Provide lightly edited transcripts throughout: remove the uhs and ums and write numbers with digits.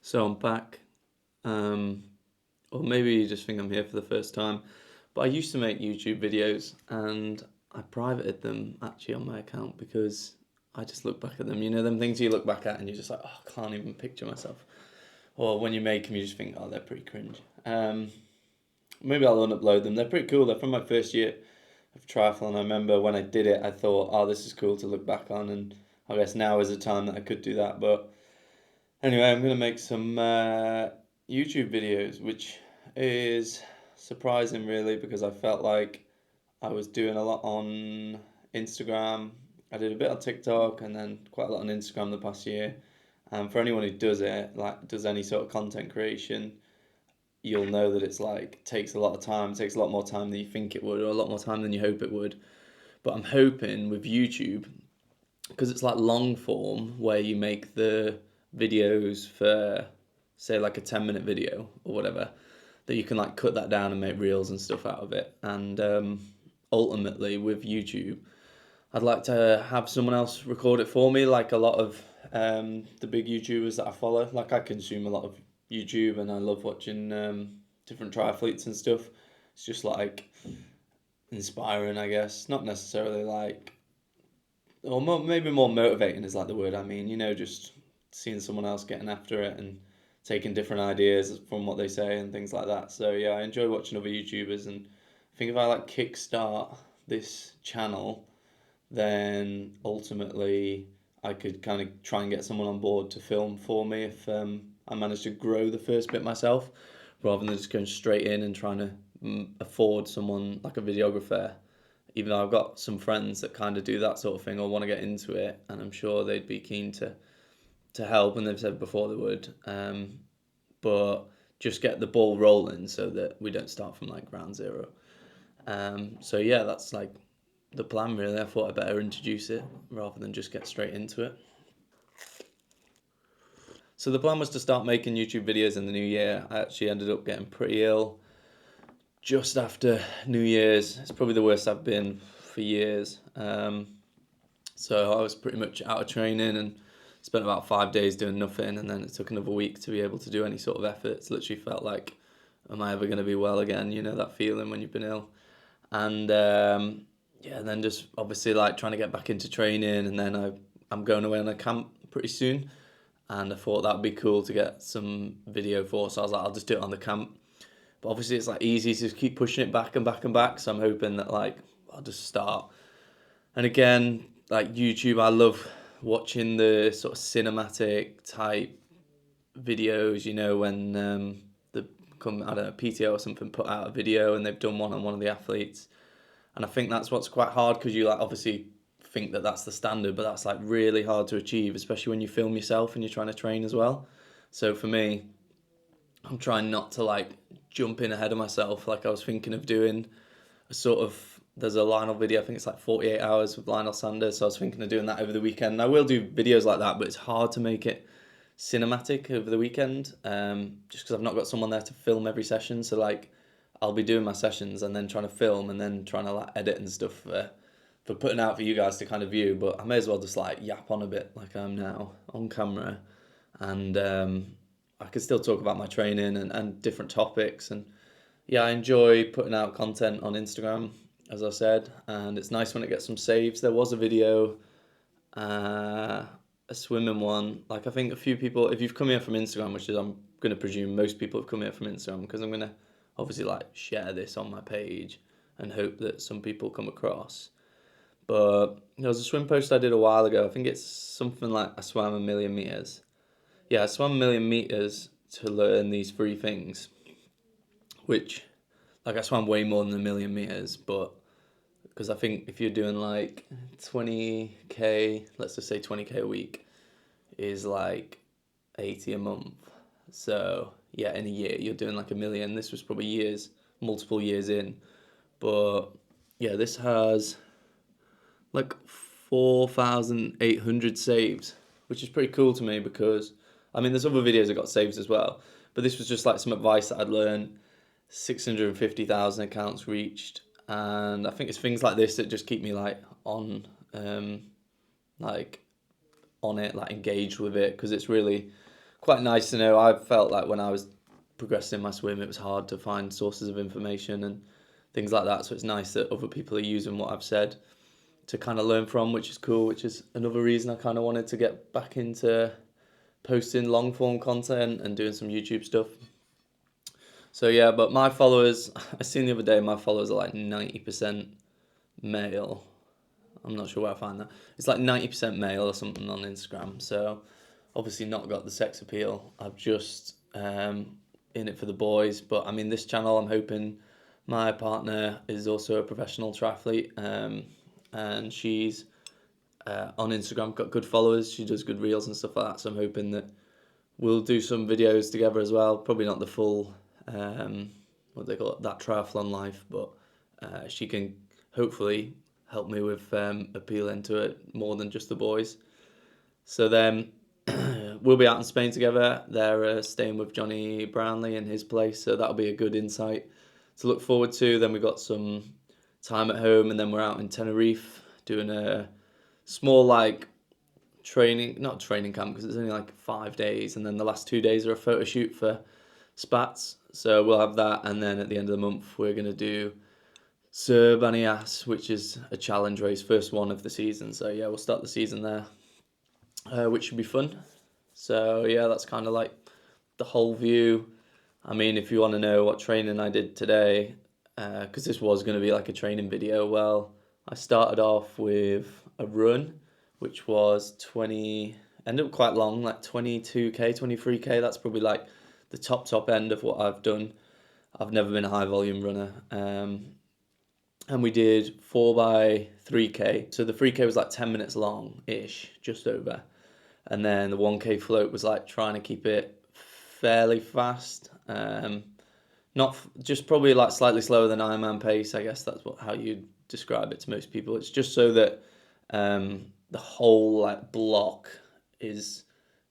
So I'm back. Or maybe you just think I'm here for the first time. But I used to make YouTube videos and I privated them actually on my account because I just look back at them. You know, them things you look back at and you're just like, oh, I can't even picture myself. Or when you make them, you just think, oh, they're pretty cringe. Maybe I'll unupload them. They're pretty cool. They're from my first year of triathlon. I remember when I did it, I thought, oh, this is cool to look back on. And I guess now is the time that I could do that. But anyway, I'm going to make some YouTube videos, which is surprising really because I felt like I was doing a lot on Instagram. I did a bit on TikTok and then quite a lot on Instagram the past year. And for anyone who does it, like does any sort of content creation, you'll know that it's like takes a lot of time, takes a lot more time than you think it would, or a lot more time than you hope it would. But I'm hoping with YouTube, because it's like long form where you make the videos for say like a 10-minute video or whatever, that you can like cut that down and make reels and stuff out of it. And ultimately with YouTube, I'd like to have someone else record it for me, like a lot of the big YouTubers that I follow. Like I consume a lot of YouTube and I love watching different triathletes and stuff. It's just like inspiring, I guess. Not necessarily like, or maybe more motivating is like the word I mean. You know, just seeing someone else getting after it and taking different ideas from what they say and things like that. So yeah, I enjoy watching other YouTubers, and I think if I like kickstart this channel, then ultimately I could kind of try and get someone on board to film for me if I manage to grow the first bit myself, rather than just going straight in and trying to afford someone like a videographer. Even though I've got some friends that kind of do that sort of thing or want to get into it, and I'm sure they'd be keen to help, and they've said before they would. But just get the ball rolling so that we don't start from like ground zero. So yeah, that's like the plan really. I thought I better introduce it rather than just get straight into it. So the plan was to start making YouTube videos in the new year. I actually ended up getting pretty ill just after New Year's. It's probably the worst I've been for years. So I was pretty much out of training and spent about 5 days doing nothing, and then it took another week to be able to do any sort of effort. It's literally felt like, am I ever going to be well again? You know that feeling when you've been ill. And yeah, and then just obviously like trying to get back into training, and then I'm going away on a camp pretty soon, and I thought that'd be cool to get some video for. So I was like, I'll just do it on the camp. But obviously it's like easy to just keep pushing it back and back and back. So I'm hoping that like I'll just start. And again, like YouTube, I love watching the sort of cinematic type videos. You know, when the come I don't know PTO or something put out a video and they've done one on one of the athletes, and I think that's what's quite hard because you like obviously think that that's the standard, but that's like really hard to achieve, especially when you film yourself and you're trying to train as well. So for me, I'm trying not to like jump in ahead of myself. Like I was thinking of doing a sort of there's a Lionel video. I think it's like 48 hours with Lionel Sanders. So I was thinking of doing that over the weekend. And I will do videos like that, but it's hard to make it cinematic over the weekend. Just because I've not got someone there to film every session. So like I'll be doing my sessions and then trying to film and then trying to like edit and stuff for putting out for you guys to kind of view. But I may as well just like yap on a bit like I'm now on camera, and I can still talk about my training and different topics. And yeah, I enjoy putting out content on Instagram, as I said, and it's nice when it gets some saves. There was a video, uh, a swimming one. Like I think a few people, if you've come here from Instagram, which is I'm gonna presume most people have come here from Instagram, because I'm gonna obviously like share this on my page and hope that some people come across. But there was a swim post I did a while ago. I think it's something like I swam 1,000,000 meters. Yeah, I swam 1,000,000 meters to learn these three things, which like I swam way more than 1,000,000 meters, but because I think if you're doing like 20k, let's just say 20k a week is like 80 a month. So yeah, in a year you're doing like 1,000,000. This was probably years, multiple years in, but yeah, this has like 4,800 saves, which is pretty cool to me because I mean there's other videos that got saves as well, but this was just like some advice that I'd learned. 650,000 accounts reached, and I think it's things like this that just keep me like on, like on it, like engaged with it, because it's really quite nice to know. I felt like when I was progressing in my swim, it was hard to find sources of information and things like that. So it's nice that other people are using what I've said to kind of learn from, which is cool, which is another reason I kind of wanted to get back into posting long form content and doing some YouTube stuff. So yeah, but my followers, I seen the other day, my followers are like 90% male. I'm not sure where I find that. It's like 90% male or something on Instagram. So obviously not got the sex appeal. I've just in it for the boys. But I mean, this channel, I'm hoping my partner is also a professional triathlete, and she's on Instagram, got good followers. She does good reels and stuff like that. So I'm hoping that we'll do some videos together as well. Probably not the full, what they call it, that triathlon life, but she can hopefully help me with appealing to it more than just the boys. So then we'll be out in Spain together. They're staying with Johnny Brownlee in his place, so that'll be a good insight to look forward to. Then we've got some time at home, and then we're out in Tenerife doing a small like not training camp, because it's only like 5 days, and then the last 2 days are a photo shoot for Spats. So we'll have that, and then at the end of the month we're gonna do Sir Banias, which is a challenge race, first one of the season. So yeah, we'll start the season there, which should be fun. So yeah, that's kind of like the whole view. I mean, if you want to know what training I did today, because this was going to be like a training video, well, I started off with a run, which was ended up quite long, like 22k, 23k. That's probably like the top end of what I've done. I've never been a high volume runner. And we did 4x3k. So the 3k was like 10 minutes long-ish, just over. And then the 1k float was like trying to keep it fairly fast. Not just probably like slightly slower than Ironman pace. I guess that's how you describe it to most people. It's just so that the whole like block is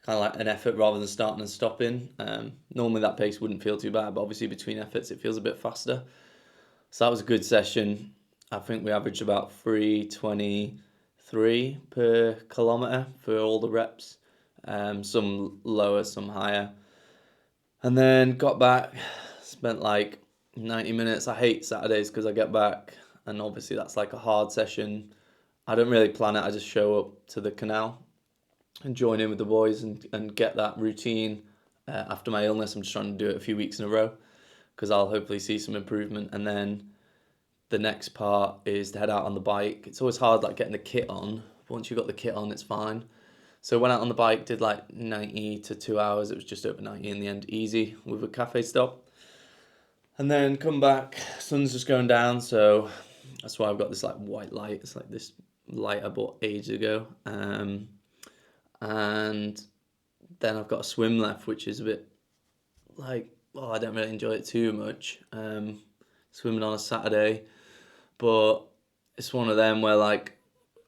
kind of like an effort rather than starting and stopping. Normally that pace wouldn't feel too bad, but obviously between efforts it feels a bit faster. So that was a good session. I think we averaged about 3:23 per kilometer for all the reps. Some lower, some higher. And then got back, spent like 90 minutes. I hate Saturdays because I get back, and obviously that's like a hard session. I don't really plan it. I just show up to the canal and join in with the boys and get that routine. After my illness, I'm just trying to do it a few weeks in a row, because I'll hopefully see some improvement. And then the next part is to head out on the bike. It's always hard like getting the kit on. Once you've got the kit on, it's fine. So went out on the bike, did like 90 to 2 hours. It was just over 90 in the end, easy with a cafe stop. And then come back, sun's just going down, so that's why I've got this like white light. It's like this light I bought ages ago. And then I've got a swim left, which is a bit like, I don't really enjoy it too much. Swimming on a Saturday, but it's one of them where like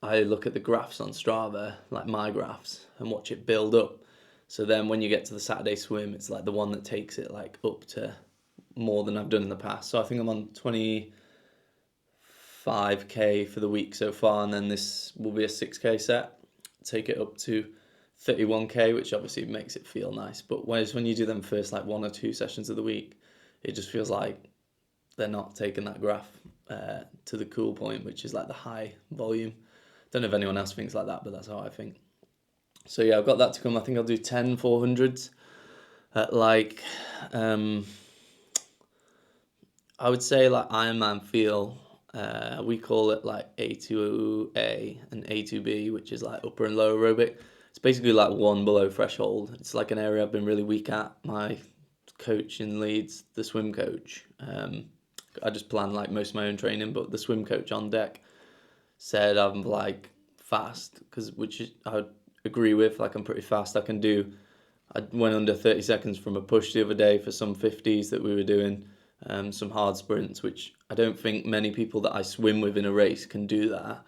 I look at the graphs on Strava, like my graphs, and watch it build up. So then when you get to the Saturday swim, it's like the one that takes it like up to more than I've done in the past. So I think I'm on 25k for the week so far, and then this will be a 6k set, take it up to 31k, which obviously makes it feel nice. But when you do them first like 1 or 2 sessions of the week, it just feels like they're not taking that graph to the cool point, which is like the high volume. Don't know if anyone else thinks like that, but that's how I think. So yeah, I've got that to come. I think I'll do 10 400s at like, I would say like Ironman feel. We call it like A2A and A2B, which is like upper and lower aerobic. It's basically like one below threshold. It's like an area I've been really weak at. My coach in Leeds, the swim coach, I just plan like most of my own training, but the swim coach on deck said I'm like fast, which I would agree with. Like I'm pretty fast. I went under 30 seconds from a push the other day for some 50s that we were doing, some hard sprints, which I don't think many people that I swim with in a race can do that,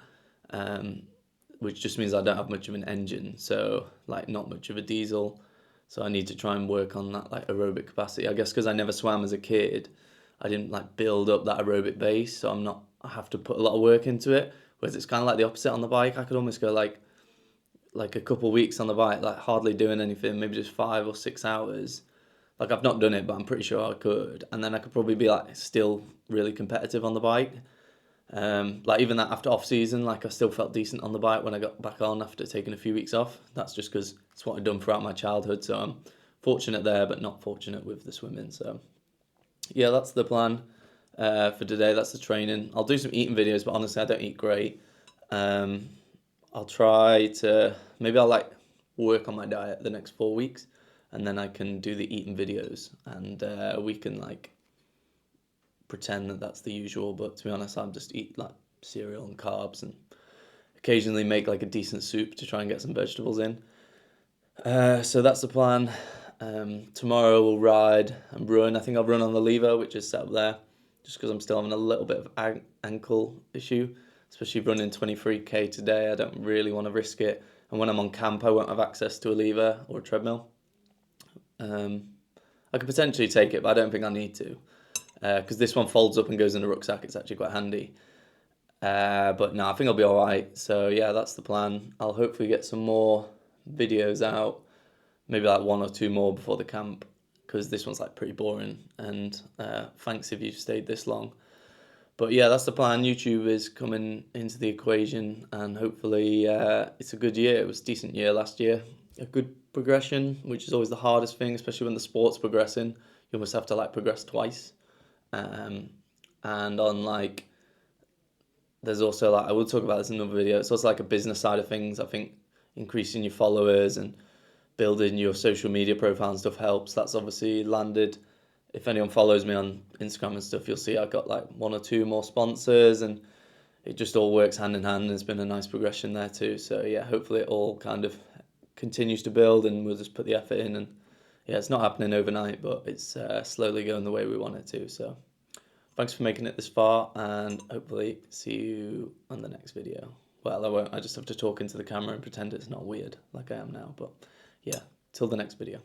which just means I don't have much of an engine, so like not much of a diesel. So I need to try and work on that like aerobic capacity. I guess because I never swam as a kid, I didn't like build up that aerobic base, so I have to put a lot of work into it. Whereas it's kind of like the opposite on the bike. I could almost go like like a couple of weeks on the bike, like hardly doing anything, maybe just 5 or 6 hours. Like I've not done it, but I'm pretty sure I could. And then I could probably be like still really competitive on the bike. Like even that after off season, like I still felt decent on the bike when I got back on after taking a few weeks off. That's just because it's what I've done throughout my childhood. So I'm fortunate there, but not fortunate with the swimming. So yeah, that's the plan for today. That's the training. I'll do some eating videos, but honestly, I don't eat great. Um, I'll try to, maybe I'll like work on my diet the next 4 weeks, and then I can do the eating videos, and we can like pretend that that's the usual. But to be honest, I'll just eat like cereal and carbs, and occasionally make like a decent soup to try and get some vegetables in. So that's the plan. Tomorrow we'll ride and run. I think I'll run on the lever, which is set up there, just because I'm still having a little bit of ankle issue, especially running 23k today. I don't really want to risk it. And when I'm on camp, I won't have access to a lever or a treadmill. I could potentially take it, but I don't think I need to, because this one folds up and goes in the rucksack. It's actually quite handy. But no, I think I'll be all right. So yeah, that's the plan. I'll hopefully get some more videos out, maybe like 1 or 2 more before the camp, because this one's like pretty boring. And thanks if you've stayed this long. But yeah, that's the plan. YouTube is coming into the equation, and hopefully it's a good year. It was a decent year last year. A good progression, which is always the hardest thing, especially when the sport's progressing. You almost have to like progress twice. And on like, there's also like, I will talk about this in another video. It's also like a business side of things. I think increasing your followers and building your social media profile and stuff helps. That's obviously landed. If anyone follows me on Instagram and stuff, you'll see I've got like 1 or 2 more sponsors, and it just all works hand in hand. There's been a nice progression there too. So yeah, hopefully it all kind of continues to build, and we'll just put the effort in. And yeah, it's not happening overnight, but it's slowly going the way we want it to. So thanks for making it this far, and hopefully see you on the next video. Well, I won't. I just have to talk into the camera and pretend it's not weird like I am now. But yeah, till the next video.